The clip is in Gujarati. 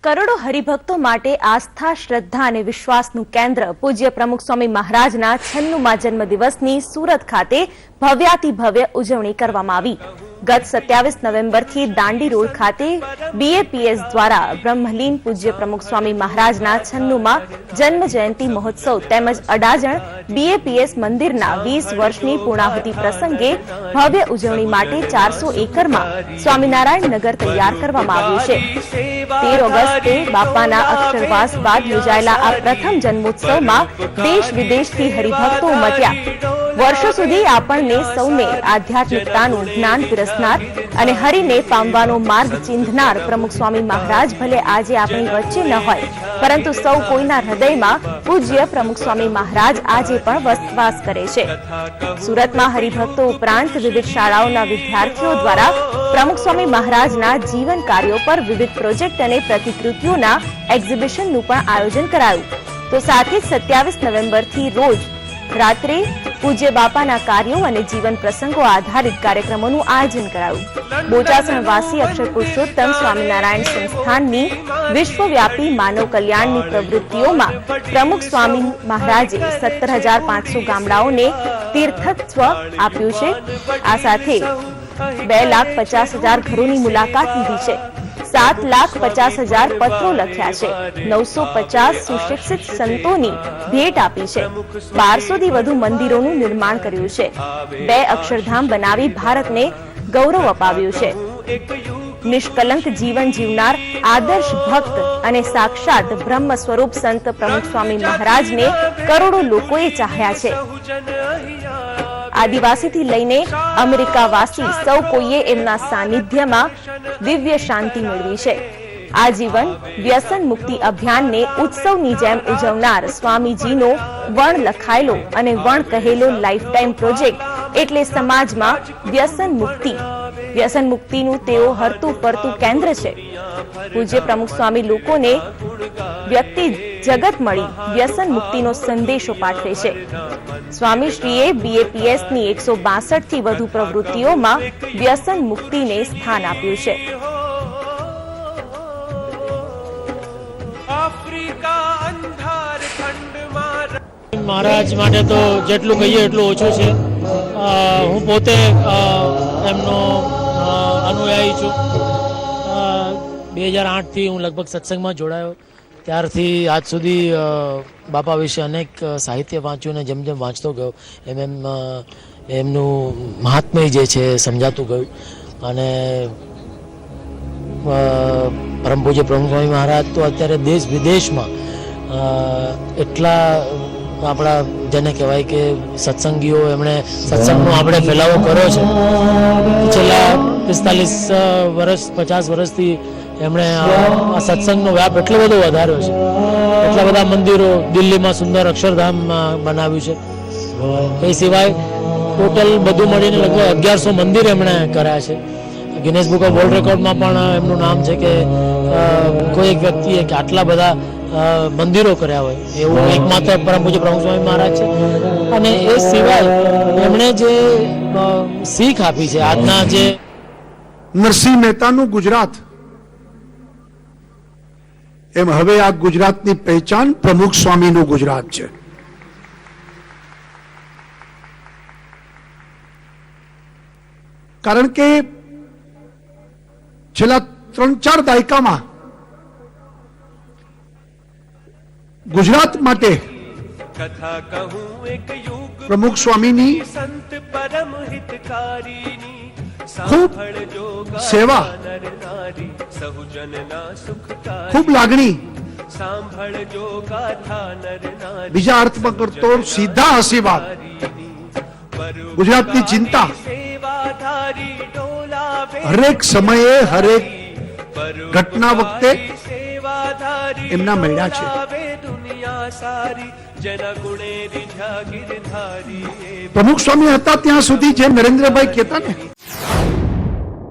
કરોડો હરિભક્તો માટે આસ્થા, શ્રદ્ધા અને વિશ્વાસનું કેન્દ્ર પૂજ્ય પ્રમુખ સ્વામી મહારાજના 96મા જન્મદિવસની સુરત ખાતે ભવ્યાતિ ભવ્ય ઉજવણી કરવામાં આવી। ગત 27 નવેમ્બરથી દાંડી રોડ ખાતે બીએપીએસ દ્વારા બ્રહ્મલીન પૂજ્ય પ્રમુખ સ્વામી મહારાજના 96મા જન્મ જયંતિ મહોત્સવ તેમજ અડાજણ બીએપીએસ મંદિરના 20 વર્ષની પૂર્ણાહુતિ પ્રસંગે ભવ્ય ઉજવણી માટે 400 એકરમાં સ્વામિનારાયણ નગર તૈયાર કરવામાં આવ્યું છે। 13 ઓગસ્ટે બાપાના અક્ષરવાસ બાદ યોજાયેલા આ પ્રથમ જન્મોત્સવમાં દેશ વિદેશથી હરિભક્તો ઉમટ્યા। વર્ષો સુધી આપણને સૌને આધ્યાત્મિકતાનું જ્ઞાન પીરસનાર અને હરિને પામવાનો માર્ગ ચિંધનાર પ્રમુખ સ્વામી મહારાજ ભલે આજે આપણી વચ્ચે ન હોય, પરંતુ સૌ કોઈના હૃદયમાં પૂજ્ય પ્રમુખ સ્વામી મહારાજ આજે પણ વસવાસ કરે છે। સુરતમાં હરિભક્તો ઉપરાંત વિવિધ શાળાઓના વિદ્યાર્થીઓ દ્વારા પ્રમુખ સ્વામી મહારાજના જીવન કાર્યો પર વિવિધ પ્રોજેક્ટ અને પ્રતિકૃતિઓના એક્ઝિબિશનનું પણ આયોજન કરાયું। તો સાથે જ 27 નવેમ્બરથી રોજ રાત્રે પૂજ્ય બાપાના કાર્યો અને જીવન પ્રસંગો આધારિત કાર્યક્રમોનું આયોજન કરાયું। બોચાસણવાસી અક્ષર પુરુષોત્તમ સ્વામિનારાયણ સંસ્થાનની વિશ્વવ્યાપી માનવ કલ્યાણની પ્રવૃત્તિઓમાં પ્રમુખ સ્વામી મહારાજે 17,500 ગામડાઓને તીર્થત્વ આપ્યું છે। આ સાથે 2,50,000 ઘરોની મુલાકાત લીધી છે, 7,50,000 પત્રો લખ્યા છે, 950 સુશિક્ષિત સંતોની ભેટ આપી છે, 1200 થી વધુ મંદિરોનું નિર્માણ કર્યું છે, 2 અક્ષરધામ બનાવી ભારતને ગૌરવ અપાવ્યું છે। નિષ્કલંક જીવન જીવનાર આદર્શ ભક્ત અને સાક્ષાત બ્રહ્મ સ્વરૂપ સંત પ્રમુખ સ્વામી મહારાજને કરોડો લોકોએ ચાહ્યા છે। આદિવાસીથી લઈને અમેરિકાવાસી સૌ કોઈએ એમના સાનિધ્યમાં દિવ્ય શાંતિ મેળવી છે। આજીવન વ્યસન મુક્તિ અભિયાનને ઉત્સવની જેમ ઉજવનાર સ્વામીજીનો વણ લખાયેલો અને વણ કહેલો લાઈફ ટાઈમ પ્રોજેક્ટ એટલે સમાજમાં વ્યસન મુક્તિનું તેઓ હરતું ફરતું કેન્દ્ર છે। પૂજ્ય પ્રમુખ સ્વામી લોકોને વ્યક્તિ જગત મળી વ્યસન મુક્તિનો સંદેશો પાઠવે છે। સ્વામીશ્રીએ બીએપીએસની 162 થી વધુ પ્રવૃત્તિઓમાં વ્યસન મુક્તિને સ્થાન આપ્યું છે। મહારાજ માટે તો જેટલું કહીએ એટલું ઓછું છે। હું પોતે એમનો અનુયાયી છું। 2008 થી હું લગભગ સત્સંગમાં જોડાયો, ત્યારથી આજ સુધી બાપા વિશે અનેક સાહિત્ય વાંચ્યું અને જેમ જેમ વાંચતો ગયો એમ એમનું મહાત્મ્ય જે છે સમજાતું ગયું। અને પરમ પૂજ્ય પ્રમુખ સ્વામી મહારાજ તો અત્યારે દેશ વિદેશમાં એટલા આપણા જેને કહેવાય કે સત્સંગીઓ એમણે સત્સંગનો આપણે ફેલાવો કર્યો છે। છેલ્લા 45 વર્ષ 50 વર્ષથી એમણે આ સત્સંગનો વ્યાપ એટલો બધો વધાર્યો છે। એટલા બધા મંદિરો દિલ્હીમાં સુંદર અક્ષરધામ બનાવ્યું છે। એ સિવાય ટોટલ બધું મળીને લગભગ 1100 મંદિર એમણે કર્યા છે। ગિનેસ બુક ઓફ વર્લ્ડ રેકોર્ડમાં પણ એમનું નામ છે કે કોઈ એક વ્યક્તિએ કે આટલા બધા મંદિરો કર્યા હોય એવું એકમાત્ર પરમ પૂજ્ય પ્રમુખ સ્વામી મહારાજ છે। અને એ સિવાય એમણે જે શીખ આપી છે આજના જે નરસિંહ મહેતાનું ગુજરાત, એમ હવે આ ગુજરાતની પહેચાન પ્રમુખ સ્વામીનું ગુજરાત છે। કારણ કે છેલ્લા 3-4 દાયકામાં ગુજરાત માટે પ્રમુખ સ્વામીની ખૂબ સેવા, ખૂબ લાગણી, બીજા અર્થમાં કરતો સીધા આશીર્વાદ, ગુજરાતની ચિંતા હરેક સમયે હરેક ઘટના વખતે એમના મળ્યા છે। પ્રમુખ સ્વામી હતા ત્યાં સુધી જે નરેન્દ્રભાઈ કહેતા ને